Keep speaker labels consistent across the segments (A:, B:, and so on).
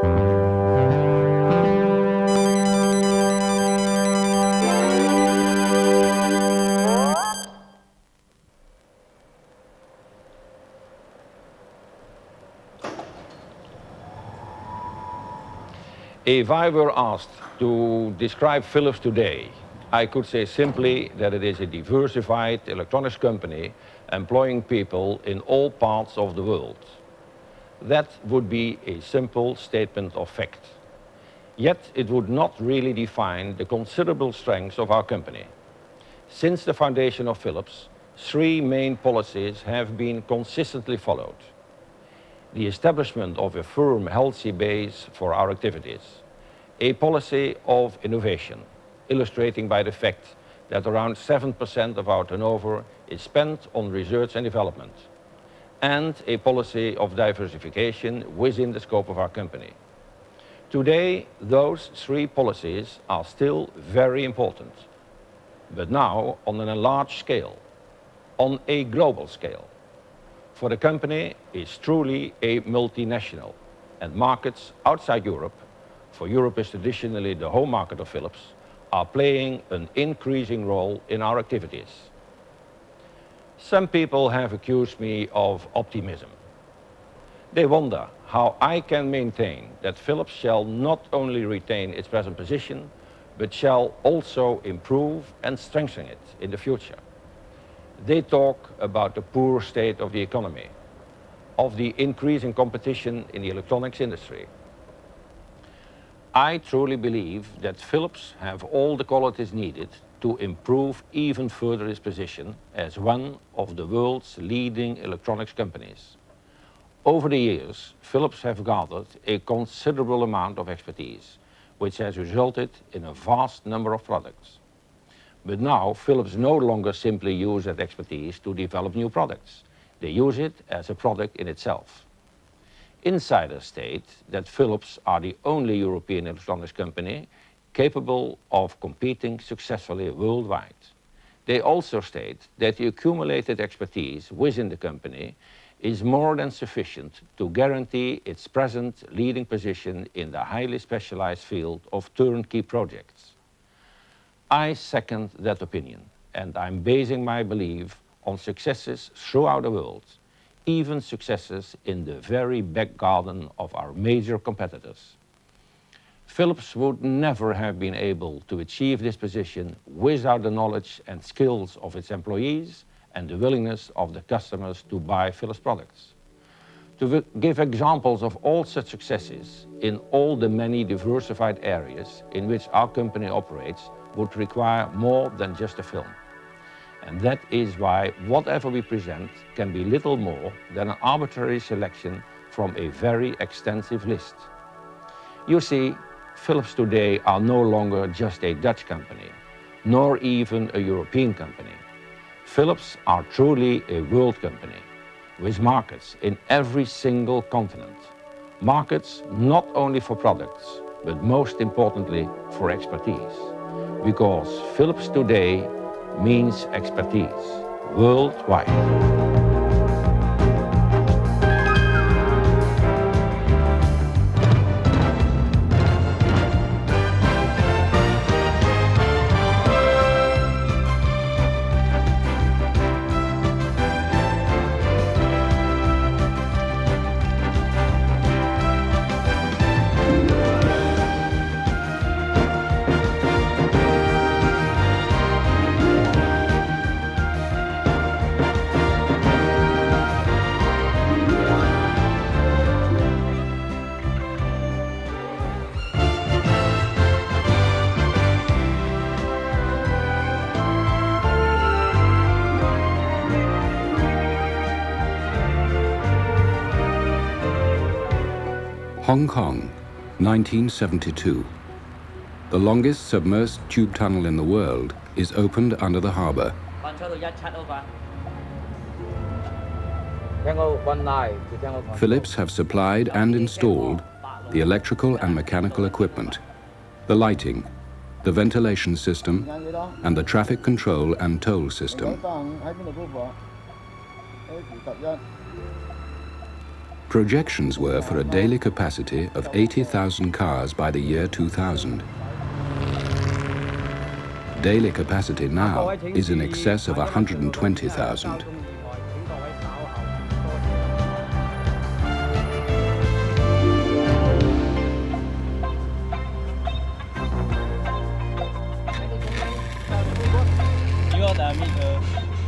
A: If I were asked to describe Philips today, I could say simply that it is a diversified electronics company employing people in all parts of the world. That would be a simple statement of fact. Yet it would not really define the considerable strengths of our company. Since the foundation of Philips, three main policies have been consistently followed. The establishment of a firm, healthy base for our activities, a policy of innovation, illustrating by the fact that around 7% of our turnover is spent on research and development, and a policy of diversification within the scope of our company. Today, those three policies are still very important, but now on an enlarged scale, on a global scale. For the company is truly a multinational, and markets outside Europe, for Europe is traditionally the home market of Philips, are playing an increasing role in our activities. Some people have accused me of optimism. They wonder how I can maintain that Philips shall not only retain its present position, but shall also improve and strengthen it in the future. They talk about the poor state of the economy, of the increasing competition in the electronics industry. I truly believe that Philips have all the qualities needed to improve even further its position as one of the world's leading electronics companies. Over the years, Philips have gathered a considerable amount of expertise, which has resulted in a vast number of products. But now, Philips no longer simply use that expertise to develop new products. They use it as a product in itself. Insiders state that Philips are the only European electronics company capable of competing successfully worldwide. They also state that the accumulated expertise within the company is more than sufficient to guarantee its present leading position in the highly specialized field of turnkey projects. I second that opinion, and I'm basing my belief on successes throughout the world, even successes in the very back garden of our major competitors. Philips would never have been able to achieve this position without the knowledge and skills of its employees and the willingness of the customers to buy Philips products. To give examples of all such successes in all the many diversified areas in which our company operates would require more than just a film. And that is why whatever we present can be little more than an arbitrary selection from a very extensive list. You see, Philips today are no longer just a Dutch company, nor even a European company. Philips are truly a world company, with markets in every single continent. Markets not only for products, but most importantly for expertise. Because Philips today means expertise worldwide.
B: Hong Kong, 1972. The longest submerged tube tunnel in the world is opened under the harbour. Philips have supplied and installed the electrical and mechanical equipment, the lighting, the ventilation system, and the traffic control and toll system. Projections were for a daily capacity of 80,000 cars by the year 2000. Daily capacity now is in excess of 120,000.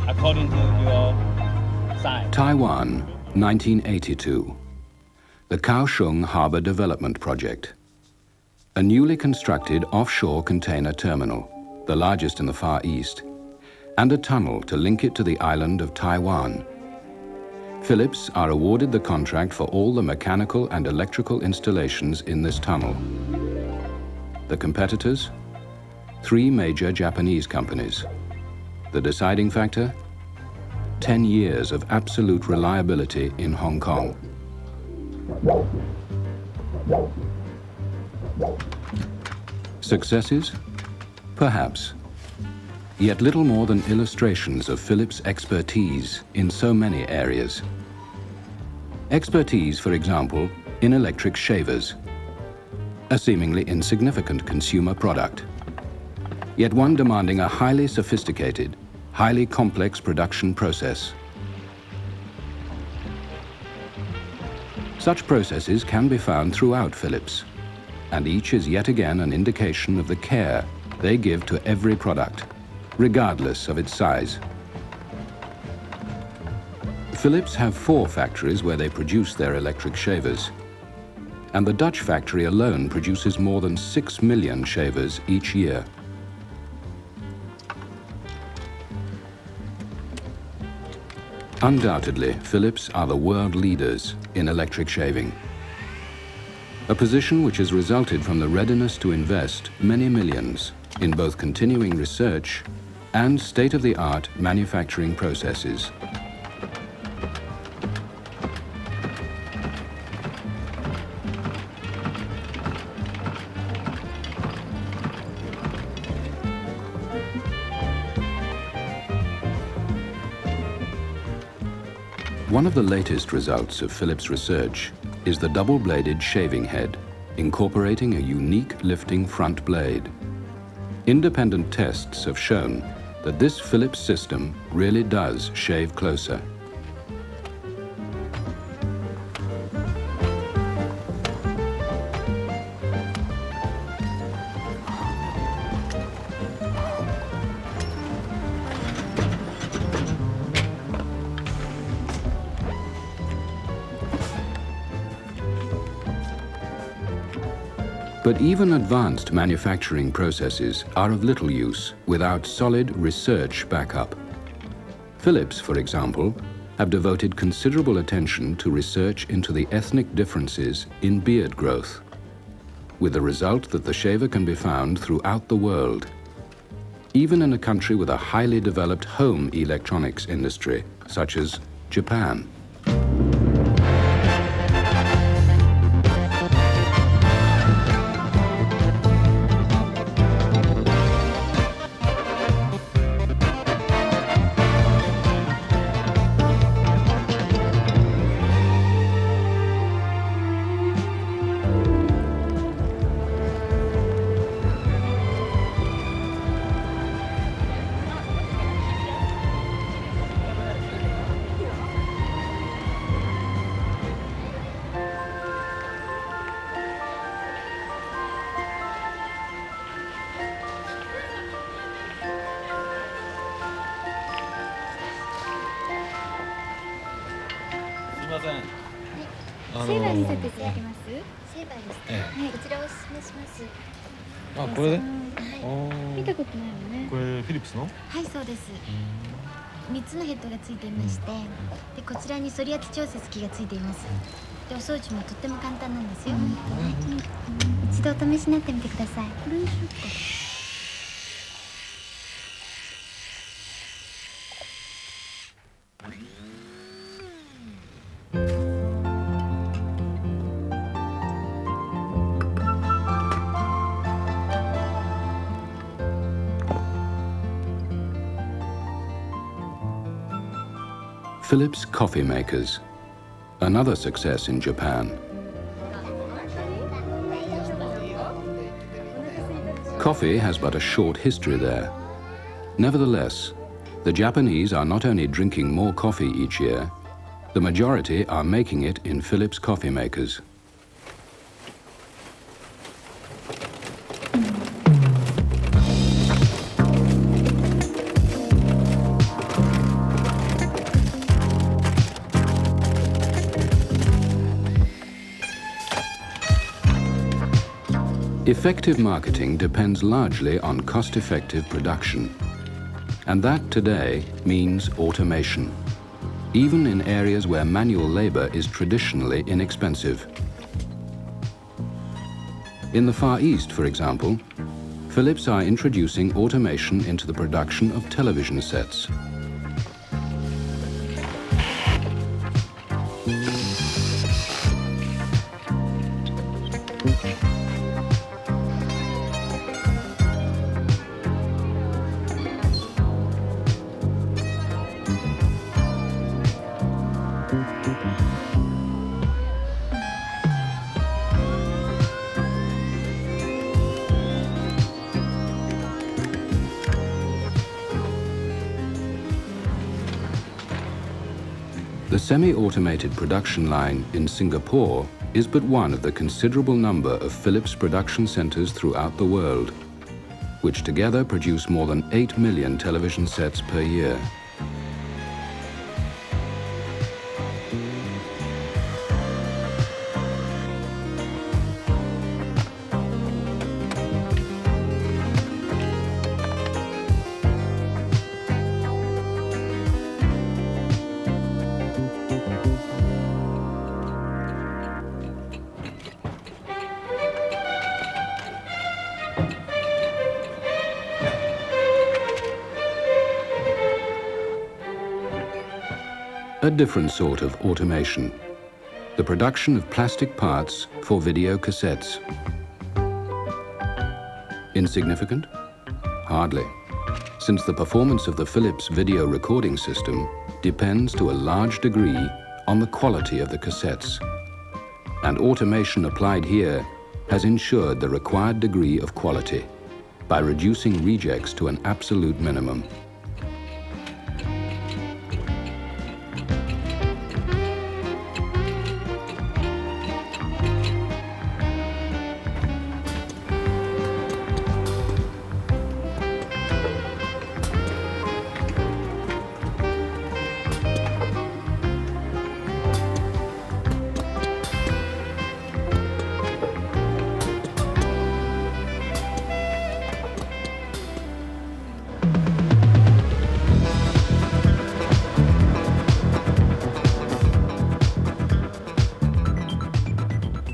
C: According to your size.
B: Taiwan, 1982. The Kaohsiung Harbor Development Project. A newly constructed offshore container terminal, the largest in the Far East, and a tunnel to link it to the island of Taiwan. Philips are awarded the contract for all the mechanical and electrical installations in this tunnel. The competitors? 3 major Japanese companies. The deciding factor? 10 years of absolute reliability in Hong Kong. Successes? Perhaps. Yet little more than illustrations of Philips' expertise in so many areas. Expertise, for example, in electric shavers, a seemingly insignificant consumer product, yet one demanding a highly sophisticated, highly complex production process. Such processes can be found throughout Philips, and each is yet again an indication of the care they give to every product, regardless of its size. Philips have 4 factories where they produce their electric shavers, and the Dutch factory alone produces more than 6 million shavers each year. Undoubtedly, Philips are the world leaders in electric shaving, a position which has resulted from the readiness to invest many millions in both continuing research and state-of-the-art manufacturing processes. One of the latest results of Philips' research is the double-bladed shaving head, incorporating a unique lifting front blade. Independent tests have shown that this Philips system really does shave closer. But even advanced manufacturing processes are of little use without solid research backup. Philips, for example, have devoted considerable attention to research into the ethnic differences in beard growth, with the result that the shaver can be found throughout the world, even in a country with a highly developed home electronics industry, such as Japan. Philips coffee makers, another success in Japan. Coffee has but a short history there. Nevertheless, the Japanese are not only drinking more coffee each year, the majority are making it in Philips coffee makers. Effective marketing depends largely on cost-effective production. And that today means automation, even in areas where manual labor is traditionally inexpensive. In the Far East, for example, Philips are introducing automation into the production of television sets. The semi-automated production line in Singapore is but one of the considerable number of Philips production centers throughout the world, which together produce more than 8 million television sets per year. A different sort of automation, the production of plastic parts for video cassettes. Insignificant? Hardly, since the performance of the Philips video recording system depends to a large degree on the quality of the cassettes. And automation applied here has ensured the required degree of quality by reducing rejects to an absolute minimum.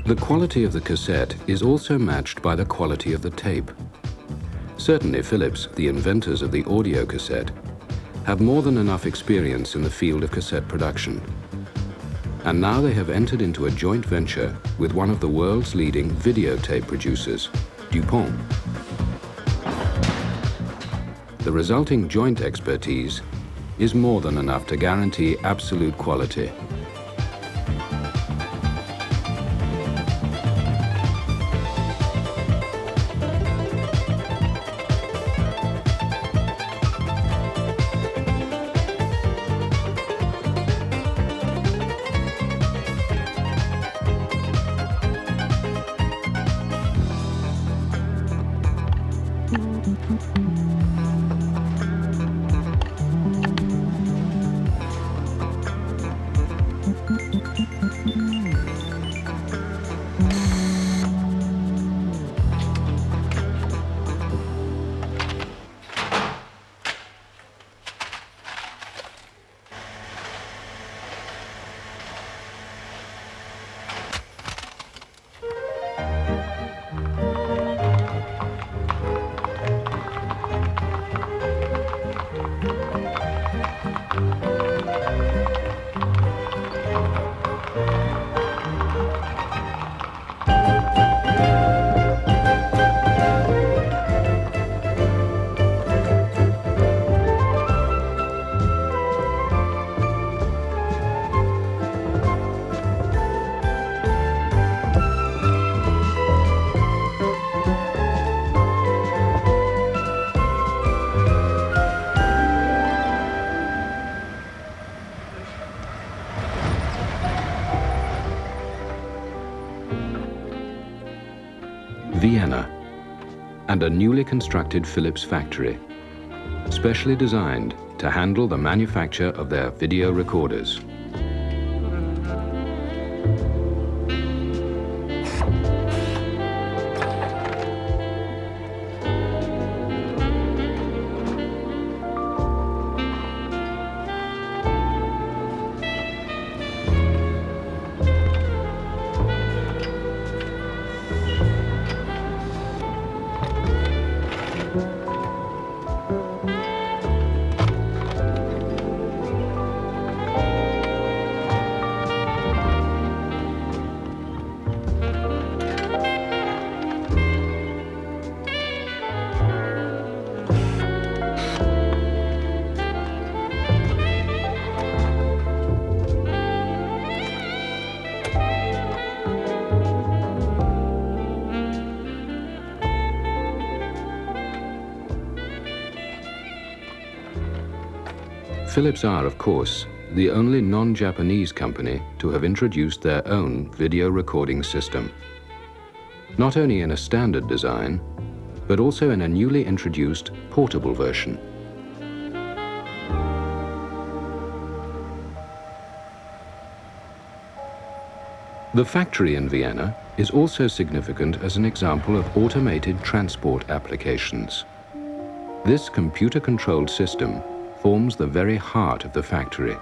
B: The quality of the cassette is also matched by the quality of the tape. Certainly Philips, the inventors of the audio cassette, have more than enough experience in the field of cassette production. And now they have entered into a joint venture with one of the world's leading videotape producers, DuPont. The resulting joint expertise is more than enough to guarantee absolute quality. Vienna, and a newly constructed Philips factory, specially designed to handle the manufacture of their video recorders. Philips are, of course, the only non-Japanese company to have introduced their own video recording system. Not only in a standard design, but also in a newly introduced portable version. The factory in Vienna is also significant as an example of automated transport applications. This computer-controlled system forms the very heart of the factory.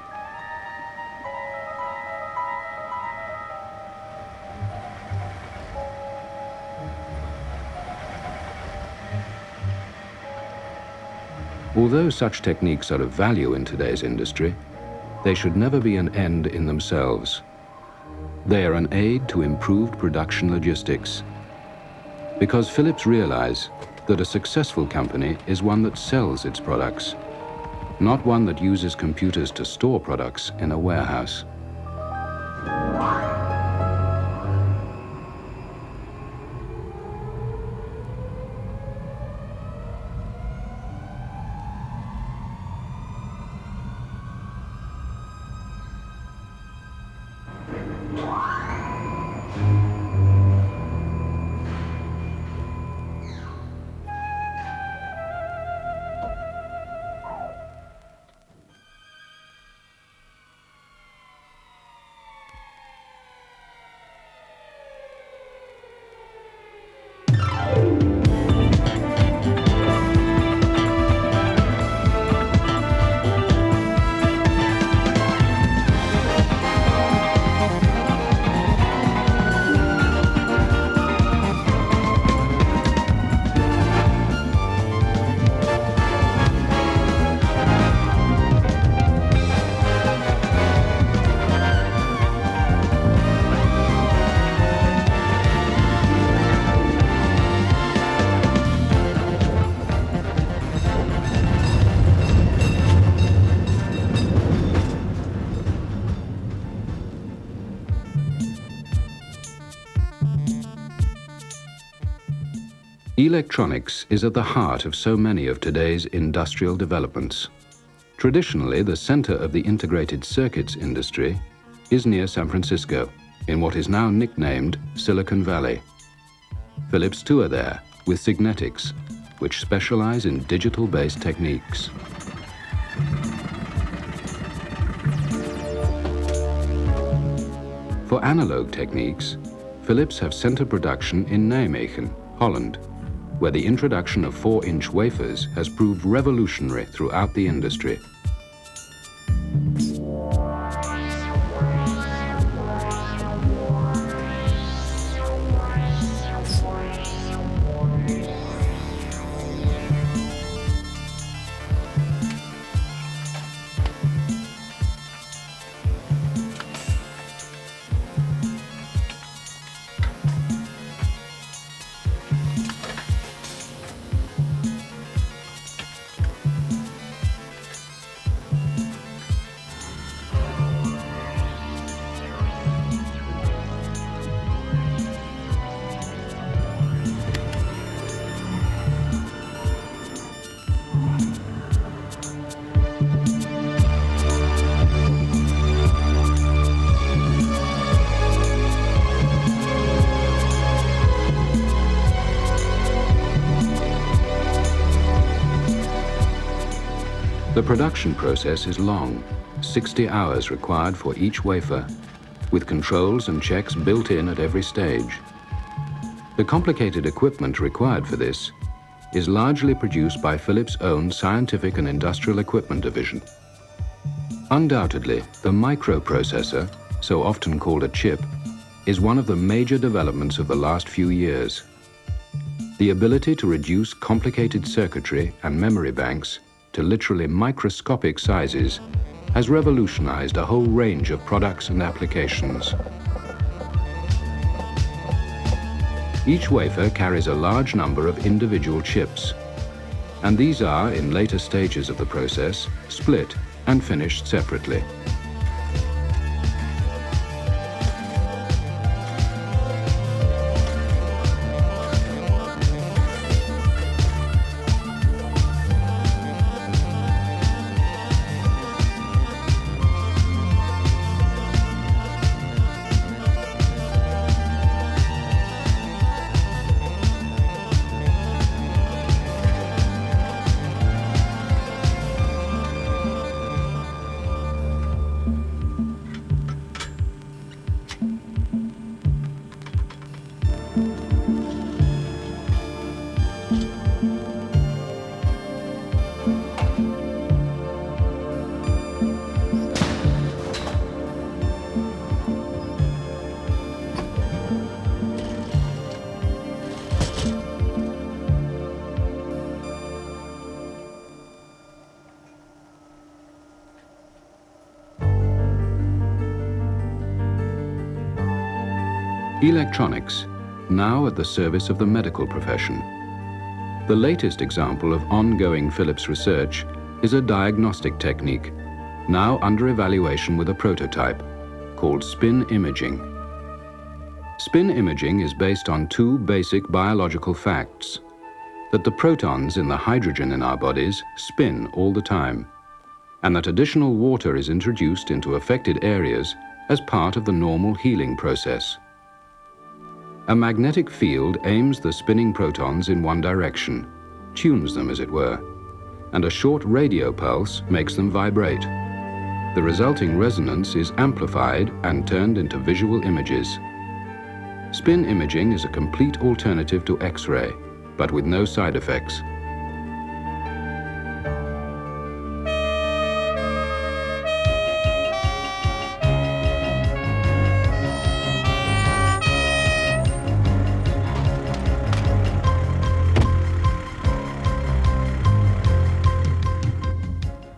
B: Although such techniques are of value in today's industry, they should never be an end in themselves. They are an aid to improved production logistics, because Philips realize that a successful company is one that sells its products, not one that uses computers to store products in a warehouse. Electronics is at the heart of so many of today's industrial developments. Traditionally, the center of the integrated circuits industry is near San Francisco, in what is now nicknamed Silicon Valley. Philips too are there with Signetics, which specialize in digital-based techniques. For analog techniques, Philips have center production in Nijmegen, Holland, where the introduction of 4-inch wafers has proved revolutionary throughout the industry. The production process is long, 60 hours required for each wafer, with controls and checks built in at every stage. The complicated equipment required for this is largely produced by Philips' own Scientific and Industrial Equipment division. Undoubtedly, the microprocessor, so often called a chip, is one of the major developments of the last few years. The ability to reduce complicated circuitry and memory banks to literally microscopic sizes has revolutionized a whole range of products and applications. Each wafer carries a large number of individual chips, and these are, in later stages of the process, split and finished separately. Electronics, now at the service of the medical profession. The latest example of ongoing Philips research is a diagnostic technique, now under evaluation with a prototype, called spin imaging. Spin imaging is based on two basic biological facts: that the protons in the hydrogen in our bodies spin all the time, and that additional water is introduced into affected areas as part of the normal healing process. A magnetic field aims the spinning protons in one direction, tunes them as it were, and a short radio pulse makes them vibrate. The resulting resonance is amplified and turned into visual images. Spin imaging is a complete alternative to X-ray, but with no side effects.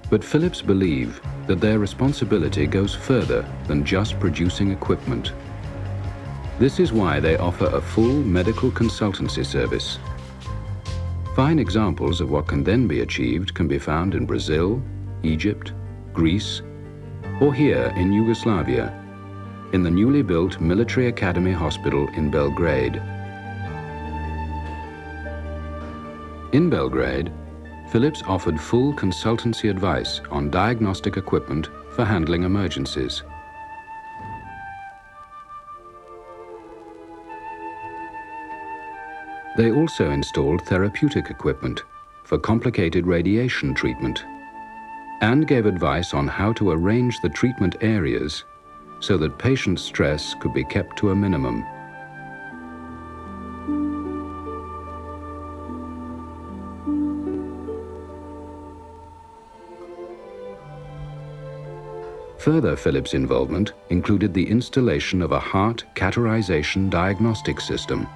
B: But Philips believe that their responsibility goes further than just producing equipment. This is why they offer a full medical consultancy service. Fine examples of what can then be achieved can be found in Brazil, Egypt, Greece, or here in Yugoslavia, in the newly built Military Academy Hospital in Belgrade. In Belgrade, Philips offered full consultancy advice on diagnostic equipment for handling emergencies. They also installed therapeutic equipment for complicated radiation treatment and gave advice on how to arrange the treatment areas so that patient stress could be kept to a minimum. Further Philips involvement included the installation of a heart catheterization diagnostic system.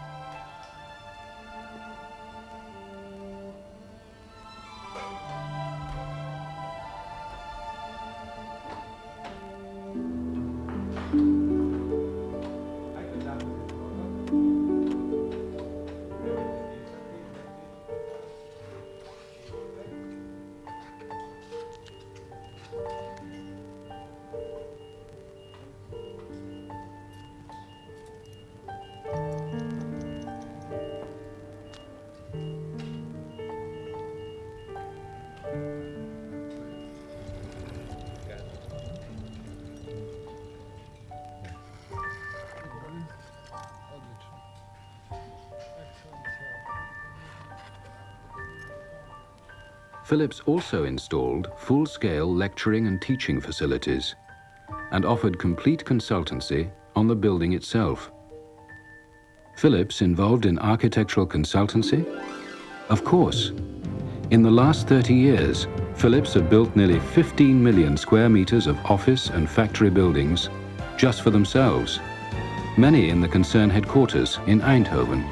B: Philips also installed full-scale lecturing and teaching facilities and offered complete consultancy on the building itself. Philips involved in architectural consultancy? Of course. In the last 30 years, Philips have built nearly 15 million square meters of office and factory buildings just for themselves, many in the concern headquarters in Eindhoven.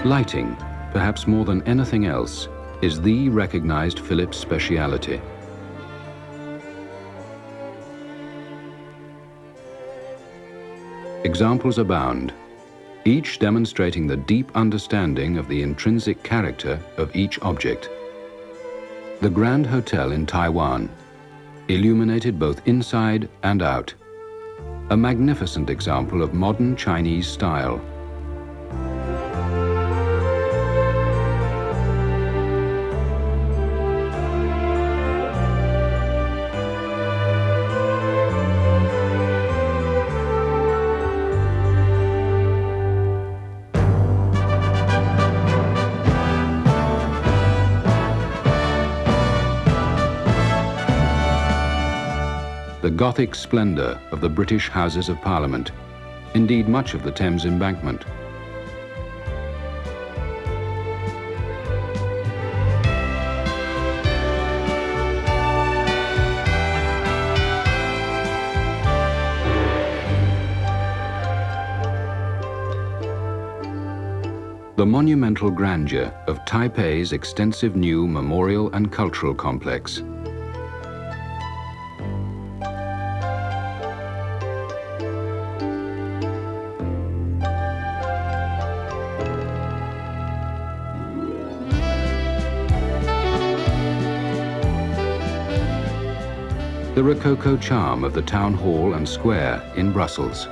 B: Lighting, perhaps more than anything else, is the recognized Philips speciality. Examples abound, each demonstrating the deep understanding of the intrinsic character of each object. The Grand Hotel in Taiwan, illuminated both inside and out, a magnificent example of modern Chinese style. The Gothic splendor of the British Houses of Parliament, indeed much of the Thames Embankment. The monumental grandeur of Taipei's extensive new memorial and cultural complex. The Rococo charm of the town hall and square in Brussels.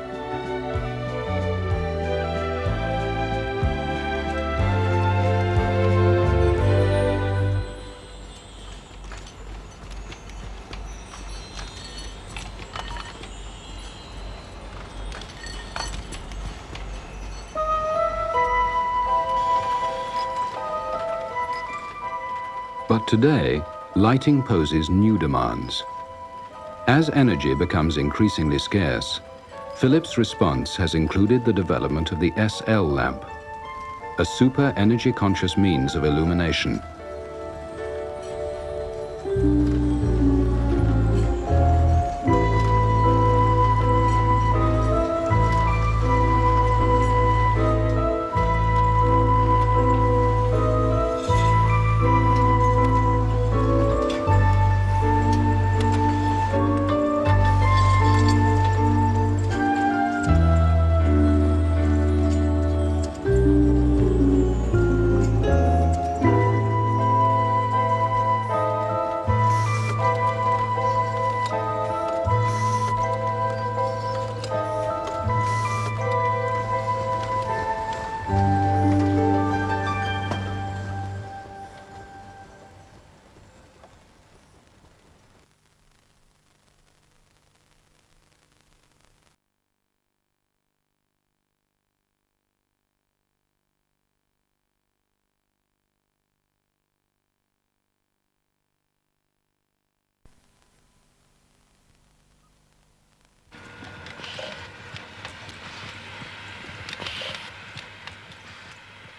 B: But today, lighting poses new demands. As energy becomes increasingly scarce, Philips' response has included the development of the SL lamp, a super energy-conscious means of illumination.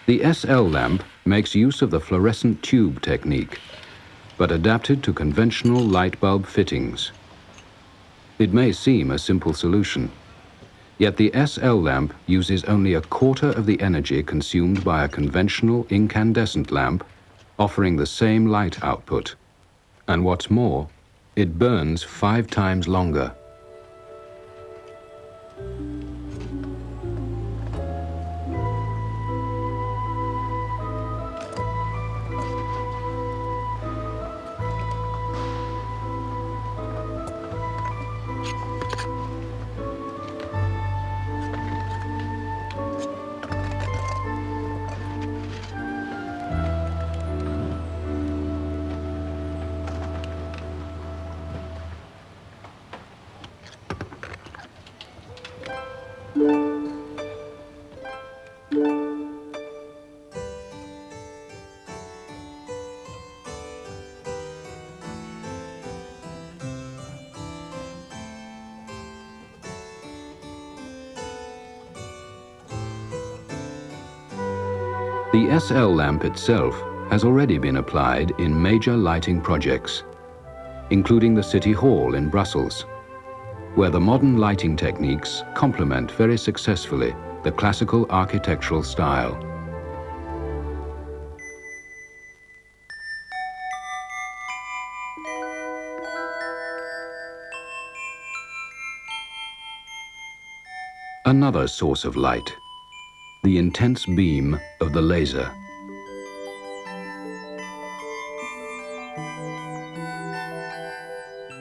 B: The SL lamp makes use of the fluorescent tube technique, but adapted to conventional light bulb fittings. It may seem a simple solution, yet the SL lamp uses only a quarter of the energy consumed by a conventional incandescent lamp, offering the same light output. And what's more, it burns 5 times longer. The SL lamp itself has already been applied in major lighting projects, including the City Hall in Brussels, where the modern lighting techniques complement very successfully the classical architectural style. Another source of light, the intense beam of the laser.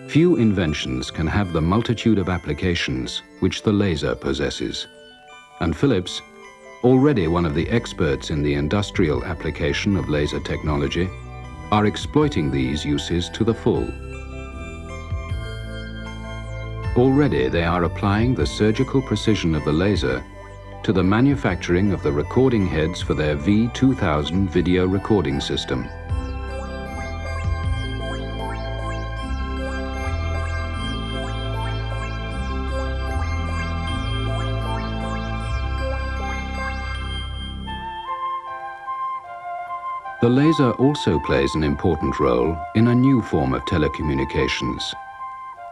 B: Few inventions can have the multitude of applications which the laser possesses, and Philips, already one of the experts in the industrial application of laser technology, are exploiting these uses to the full. Already they are applying the surgical precision of the laser to the manufacturing of the recording heads for their V2000 video recording system. The laser also plays an important role in a new form of telecommunications,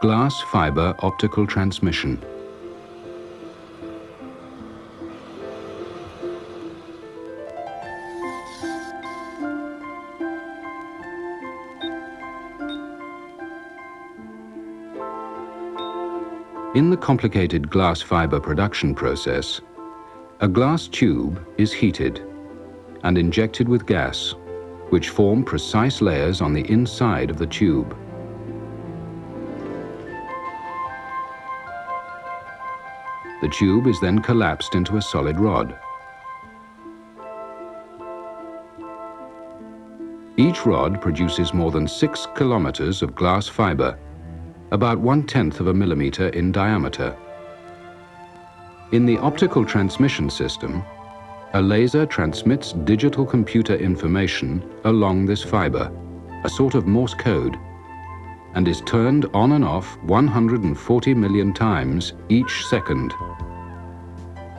B: glass fiber optical transmission. In the complicated glass fiber production process, a glass tube is heated and injected with gas, which form precise layers on the inside of the tube. The tube is then collapsed into a solid rod. Each rod produces more than 6 kilometers of glass fiber, about 1/10 of a millimeter in diameter. In the optical transmission system, a laser transmits digital computer information along this fiber, a sort of Morse code, and is turned on and off 140 million times each second.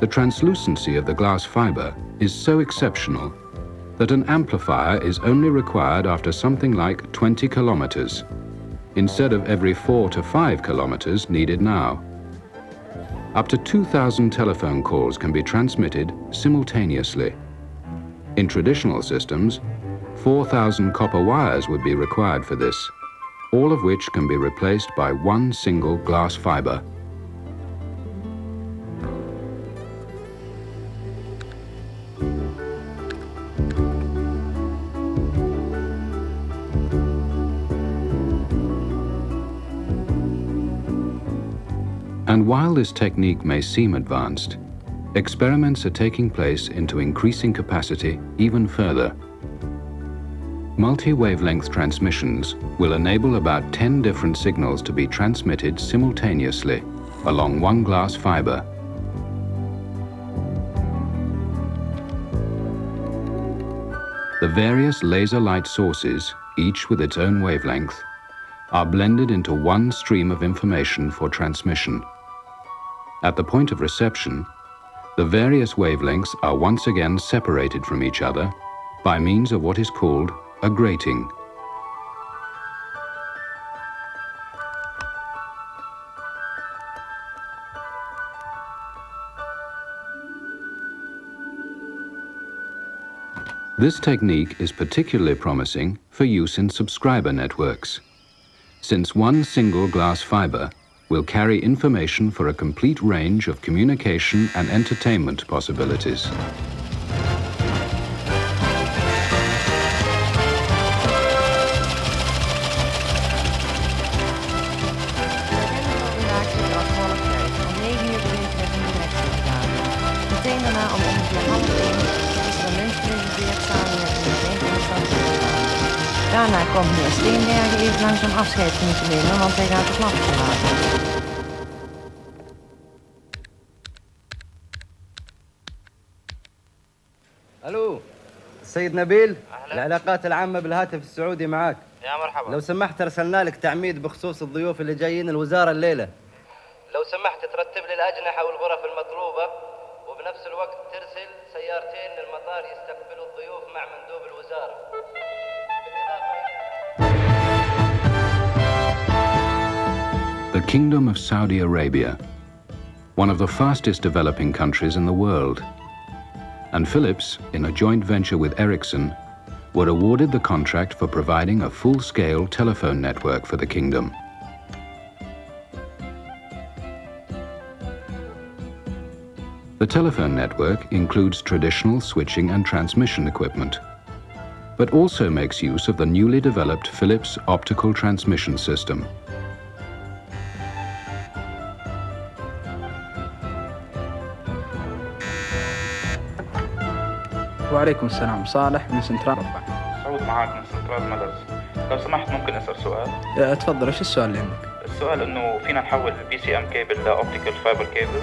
B: The translucency of the glass fiber is so exceptional that an amplifier is only required after something like 20 kilometers, instead of every 4 to 5 kilometers needed now. Up to 2,000 telephone calls can be transmitted simultaneously. In traditional systems, 4,000 copper wires would be required for this, all of which can be replaced by one single glass fiber. And while this technique may seem advanced, experiments are taking place into increasing capacity even further. Multi-wavelength transmissions will enable about 10 different signals to be transmitted simultaneously along one glass fiber. The various laser light sources, each with its own wavelength, are blended into one stream of information for transmission. At the point of reception, the various wavelengths are once again separated from each other by means of what is called a grating. This technique is particularly promising for use in subscriber networks, since one single glass fiber will carry information for a complete range of communication and entertainment possibilities.
D: Daarna komt meneer Steenbergen even langs om afscheid van u te nemen, want hij gaat de klap verlaten.
E: الو السيد نبيل. العلاقات العامة بالهاتف السعودي معاك.
F: يا مرحبا.
E: لو سمحت ارسلنا لك تعميد بخصوص الضيوف اللي جايين الوزارة الليلة. لو سمحت ترتب لي الأجنحة والغرف المطلوبة، وبنفس الوقت ترسل سيارتين للمطار يستقبلوا الضيوف مع مندوب الوزارة.
B: The Kingdom of Saudi Arabia, one of the fastest developing countries in the world, and Philips, in a joint venture with Ericsson, were awarded the contract for providing a full-scale telephone network for the kingdom. The telephone network includes traditional switching and transmission equipment, but also makes use of the newly developed Philips optical transmission system.
G: وعليكم السلام. صالح من سنترال ربع.
H: سعود معاك من سنترال ملز. لو سمحت ممكن أسأل سؤال؟
G: تفضل، ايش السؤال اللي عندك؟
H: السؤال إنه فينا نحول BCM كيبل لأوبتيكال فايبر كيبل؟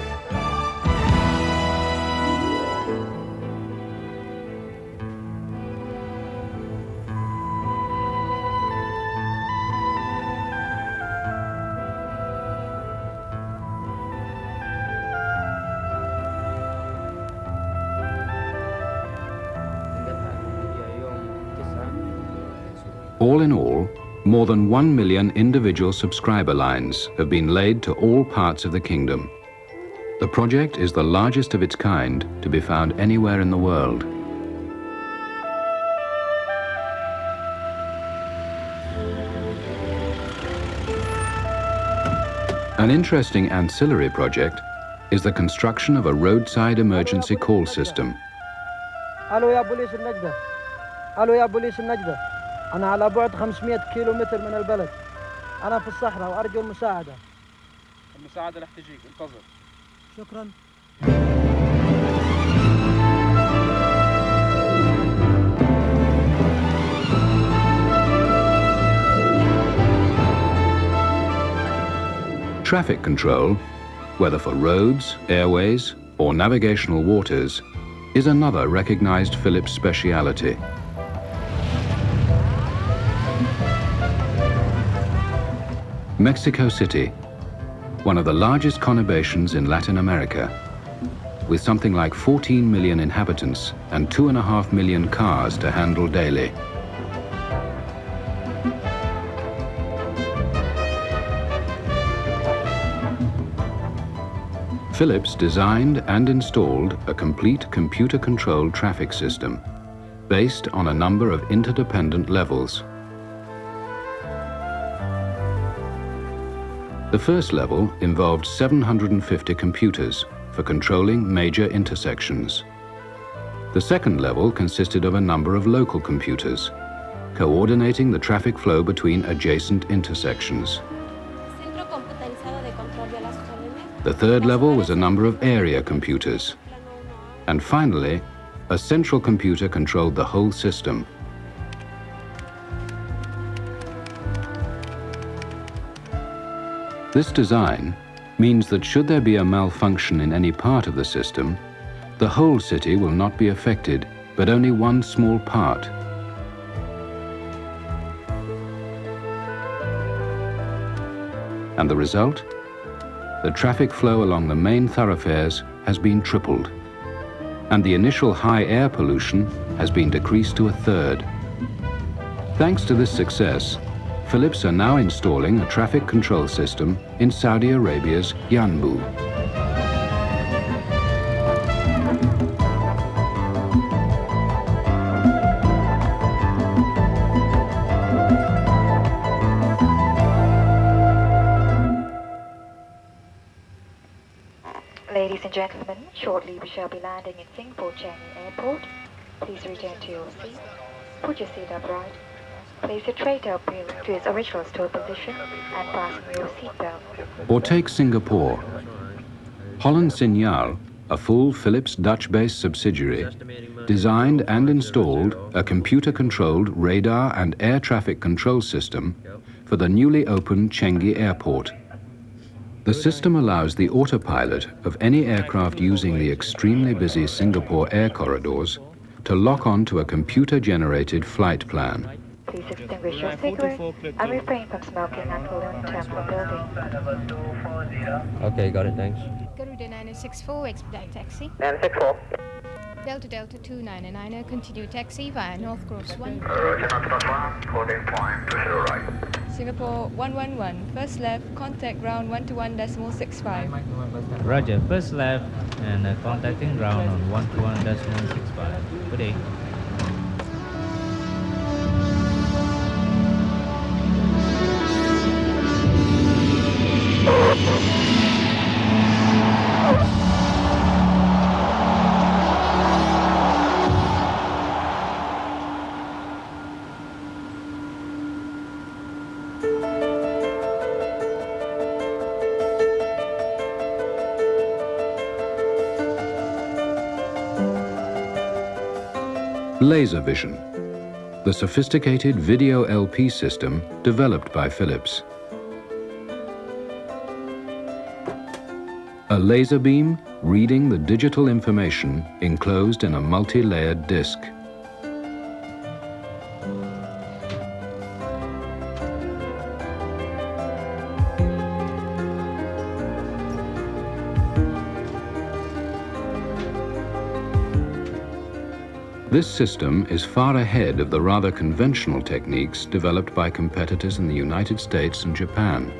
B: All in all, more than 1 million individual subscriber lines have been laid to all parts of the kingdom. The project is the largest of its kind to be found anywhere in the world. An interesting ancillary project is the construction of a roadside emergency call system.
I: الو يا بوليس النجدة. الو يا بوليس النجدة. أنا على بعد 500 كيلومتر من البلد. أنا في الصحراء وأرجو المساعدة.
G: المساعدة رح تجيك، انتظر.
I: شكرا.
B: Traffic control, whether for roads, airways, or navigational waters, is another recognized Philips speciality. Mexico City, one of the largest conurbations in Latin America, with something like 14 million inhabitants and 2.5 million cars to handle daily. Philips designed and installed a complete computer-controlled traffic system based on a number of interdependent levels. The first level involved 750 computers for controlling major intersections. The second level consisted of a number of local computers, coordinating the traffic flow between adjacent intersections. The third level was a number of area computers. And finally, a central computer controlled the whole system. This design means that should there be a malfunction in any part of the system, the whole city will not be affected, but only one small part. And the result? The traffic flow along the main thoroughfares has been tripled, and the initial high air pollution has been decreased to a third. Thanks to this success, Philips are now installing a traffic control system in Saudi Arabia's Yanbu.
F: and gentlemen, shortly we shall be landing in Singapore Changi Airport. Please return to your seat. Put your seat upright. Place your tray table to its original stow position and fasten your seatbelt.
B: Or take Singapore. Holland Signal, a full Philips Dutch-based subsidiary, designed and installed a computer-controlled radar and air traffic control system for the newly opened Changi Airport. The system allows the autopilot of any aircraft using the extremely busy Singapore air corridors to lock on to a computer-generated flight plan.
F: Please extinguish your cigarette and refrain from smoking until in terminal building.
E: Okay, got it, thanks.
J: Garuda 9064, expedite taxi.
H: 964.
J: Delta Delta 299, continue taxi via North Cross 1.
H: Holding point to the right.
K: Singapore 111, first left, contact ground 121.65.
C: Roger, first left and contacting ground on 121.65. Good day.
B: Laser vision, the sophisticated video LP system developed by Philips. A laser beam reading the digital information enclosed in a multi-layered disc. This system is far ahead of the rather conventional techniques developed by competitors in the United States and Japan.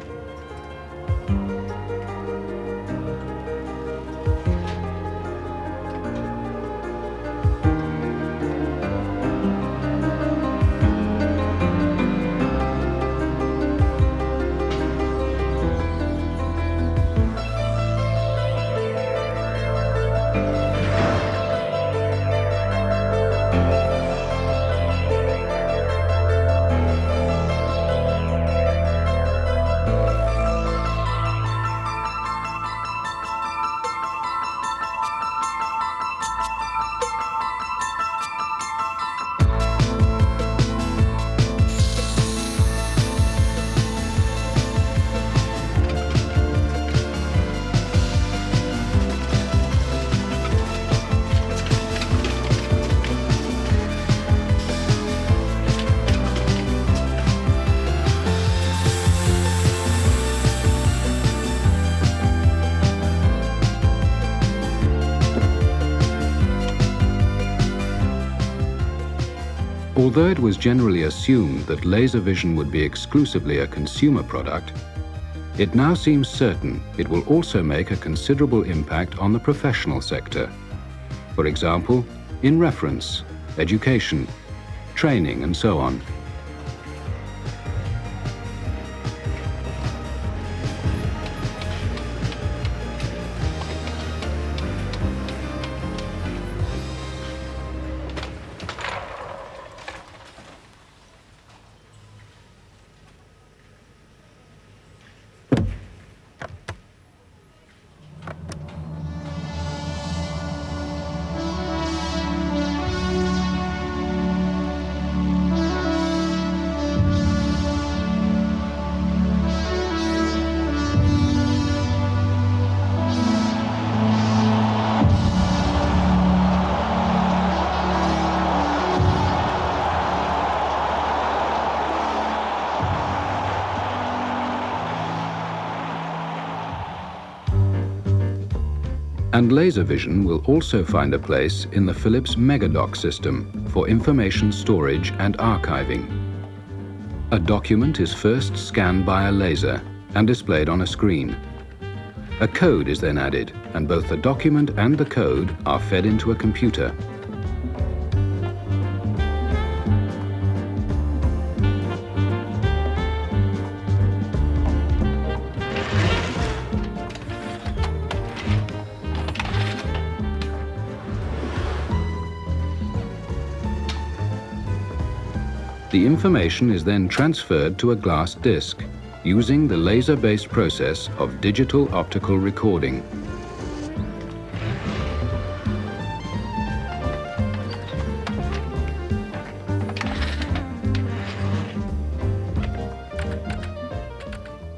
B: Although it was generally assumed that laser vision would be exclusively a consumer product, it now seems certain it will also make a considerable impact on the professional sector. For example, in reference, education, training, and so on. And laser vision will also find a place in the Philips Megadoc system for information storage and archiving. A document is first scanned by a laser and displayed on a screen. A code is then added, and both the document and the code are fed into a computer. The information is then transferred to a glass disc using the laser-based process of digital optical recording.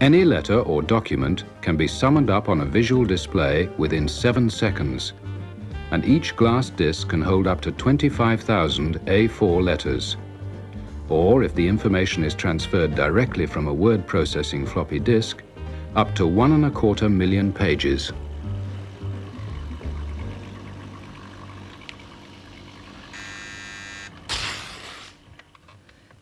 B: Any letter or document can be summoned up on a visual display within 7 seconds, and each glass disc can hold up to 25,000 A4 letters. Or, if the information is transferred directly from a word processing floppy disk, up to 1.25 million pages.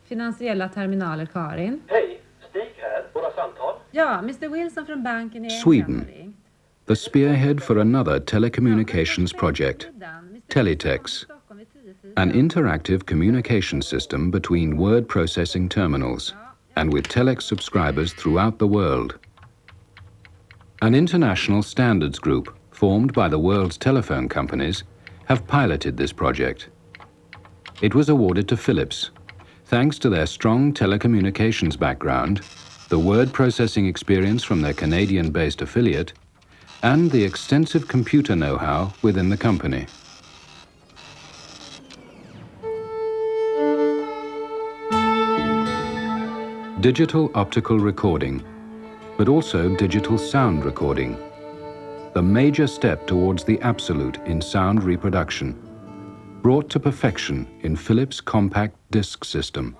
D: Finansiella terminaler, Karin.
L: Hej, Stig här. Våra samtal.
D: Ja, Mr Wilson från banken är
B: Sweden, the spearhead for another telecommunications project, Teletex, an interactive communication system between word processing terminals and with telex subscribers throughout the world. An international standards group formed by the world's telephone companies have piloted this project. It was awarded to Philips, thanks to their strong telecommunications background, the word processing experience from their Canadian-based affiliate, and the extensive computer know-how within the company. Digital optical recording, but also digital sound recording, the major step towards the absolute in sound reproduction, brought to perfection in Philips' compact disc system.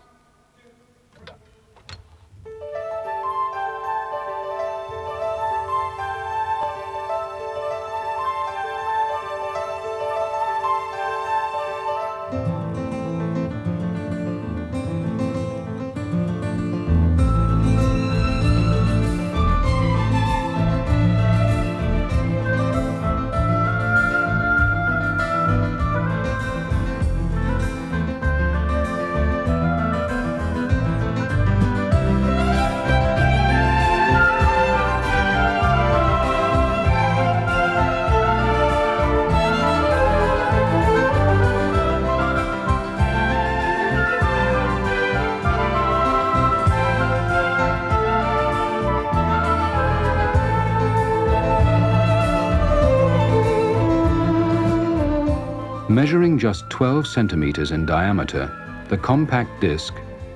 B: Measuring just 12 centimeters in diameter, the compact disc,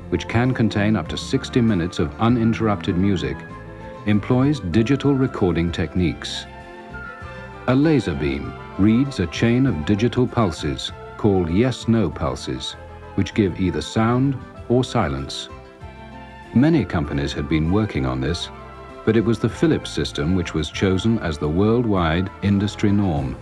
B: which can contain up to 60 minutes of uninterrupted music, employs digital recording techniques. A laser beam reads a chain of digital pulses called yes-no pulses, which give either sound or silence. Many companies had been working on this, but it was the Philips system which was chosen as the worldwide industry norm.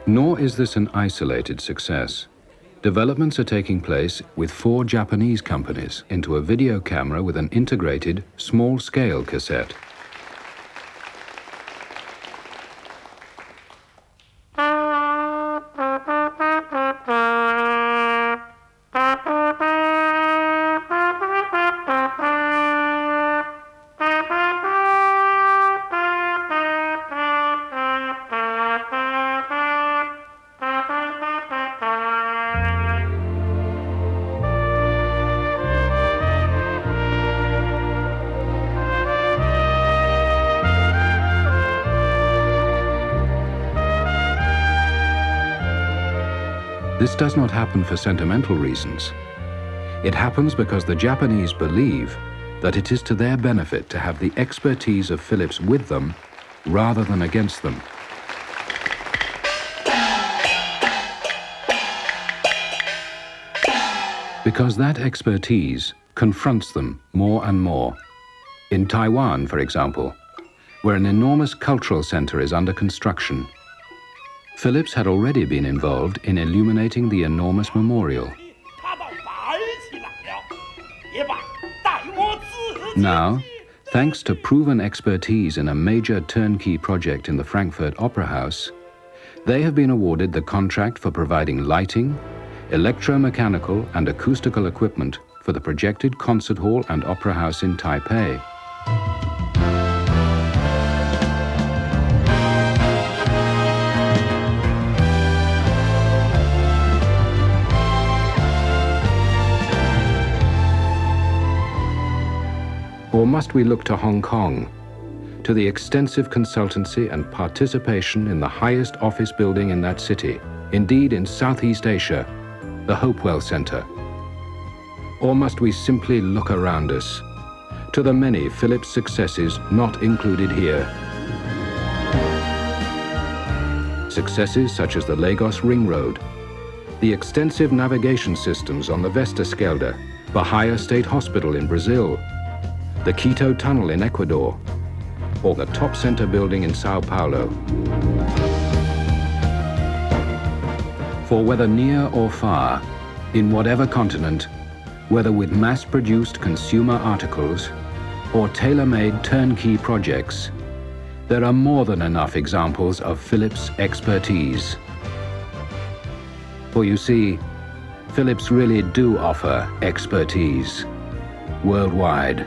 B: Nor is this an isolated success. Developments are taking place with 4 Japanese companies into a video camera with an integrated, small-scale cassette. This does not happen for sentimental reasons. It happens because the Japanese believe that it is to their benefit to have the expertise of Philips with them rather than against them. Because that expertise confronts them more and more. In Taiwan, for example, where an enormous cultural center is under construction, Philips had already been involved in illuminating the enormous memorial. Now, thanks to proven expertise in a major turnkey project in the Frankfurt Opera House, they have been awarded the contract for providing lighting, electromechanical and acoustical equipment for the projected concert hall and opera house in Taipei. Or must we look to Hong Kong, to the extensive consultancy and participation in the highest office building in that city, indeed in Southeast Asia, the Hopewell Center? Or must we simply look around us, to the many Philips successes not included here? Successes such as the Lagos Ring Road, the extensive navigation systems on the Westerschelde, Bahia State Hospital in Brazil, the Quito Tunnel in Ecuador, or the Top Center building in Sao Paulo. For whether near or far, in whatever continent, whether with mass-produced consumer articles or tailor-made turnkey projects, there are more than enough examples of Philips' expertise. For you see, Philips really do offer expertise worldwide.